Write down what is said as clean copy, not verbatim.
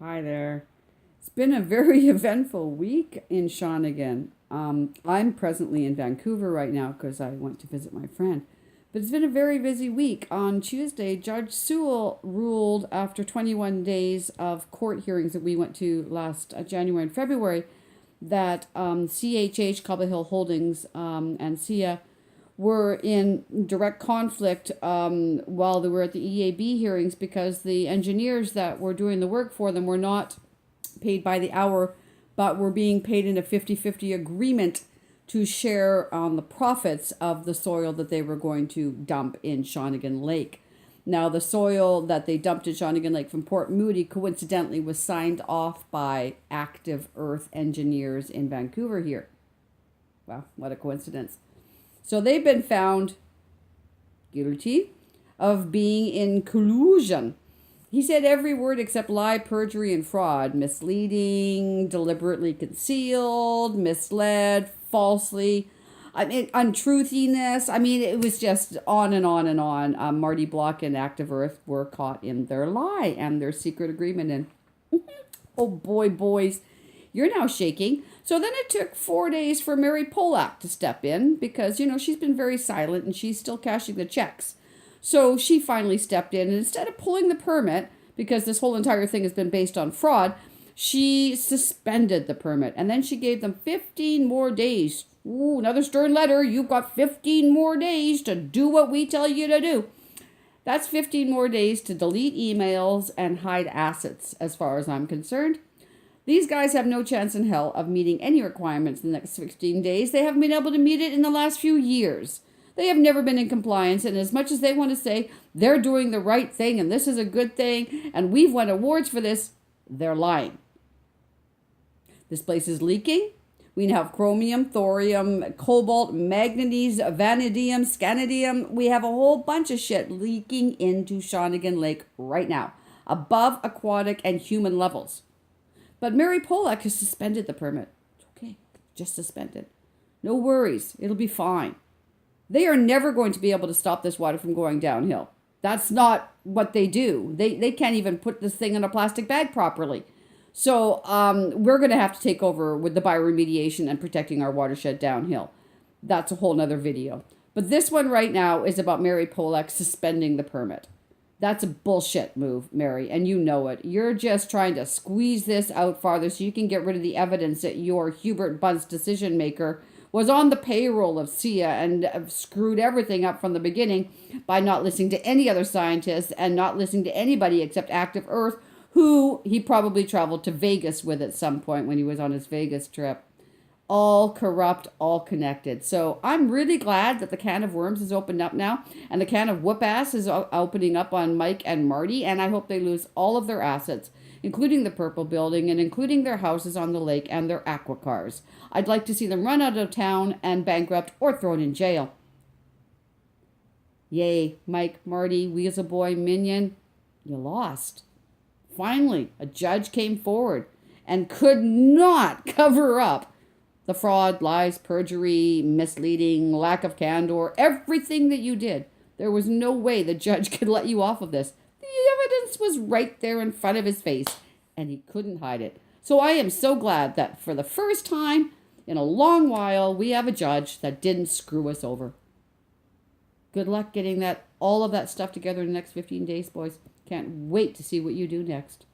Hi there. It's been a very eventful week in Shawnigan. I'm presently in Vancouver right now because I went to visit my friend. But it's been a very busy week. On Tuesday, Judge Sewell ruled after 21 days of court hearings that we went to last January and February that CHH, Cobble Hill Holdings, and SIA were in direct conflict while they were at the EAB hearings because the engineers that were doing the work for them were not paid by the hour, but were being paid in a 50-50 agreement to share on the profits of the soil that they were going to dump in Shawnigan Lake. Now, the soil that they dumped in Shawnigan Lake from Port Moody coincidentally was signed off by Active Earth engineers in Vancouver here. Wow, what a coincidence. So they've been found guilty of being in collusion. He said every word except lie, perjury, and fraud: misleading, deliberately concealed, misled, falsely, untruthiness. It was just on and on and on. Marty Block and Active Earth were caught in their lie and their secret agreement. And oh boy, boys, you're now shaking. So then it took 4 days for Mary Polak to step in because, she's been very silent and she's still cashing the checks. So she finally stepped in, and instead of pulling the permit, because this whole entire thing has been based on fraud, she suspended the permit. And then she gave them 15 more days. Ooh, another stern letter. You've got 15 more days to do what we tell you to do. That's 15 more days to delete emails and hide assets, as far as I'm concerned. These guys have no chance in hell of meeting any requirements in the next 15 days. They haven't been able to meet it in the last few years. They have never been in compliance, and as much as they want to say they're doing the right thing and this is a good thing and we've won awards for this, they're lying. This place is leaking. We now have chromium, thorium, cobalt, manganese, vanadium, scandium. We have a whole bunch of shit leaking into Shawnigan Lake right now, above aquatic and human levels. But Mary Polak has suspended the permit. It's okay. Just suspended. No worries. It'll be fine. They are never going to be able to stop this water from going downhill. That's not what they do. They can't even put this thing in a plastic bag properly. So we're going to have to take over with the bioremediation and protecting our watershed downhill. That's a whole nother video. But this one right now is about Mary Polak suspending the permit. That's a bullshit move, Mary, and you know it. You're just trying to squeeze this out farther so you can get rid of the evidence that your Hubert Bunce decision maker was on the payroll of SIA and screwed everything up from the beginning by not listening to any other scientists and not listening to anybody except Active Earth, who he probably traveled to Vegas with at some point when he was on his Vegas trip. All corrupt, all connected. So I'm really glad that the can of worms is opened up now, and the can of whoop ass is opening up on Mike and Marty, and I hope they lose all of their assets, including the Purple Building and including their houses on the lake and their aqua cars. I'd like to see them run out of town and bankrupt or thrown in jail. Yay, Mike, Marty, Weasel Boy, Minion, you lost. Finally, a judge came forward and could not cover up the fraud, lies, perjury, misleading, lack of candor, everything that you did. There was no way the judge could let you off of this. The evidence was right there in front of his face, and he couldn't hide it. So I am so glad that for the first time in a long while, we have a judge that didn't screw us over. Good luck getting all of that stuff together in the next 15 days, boys. Can't wait to see what you do next.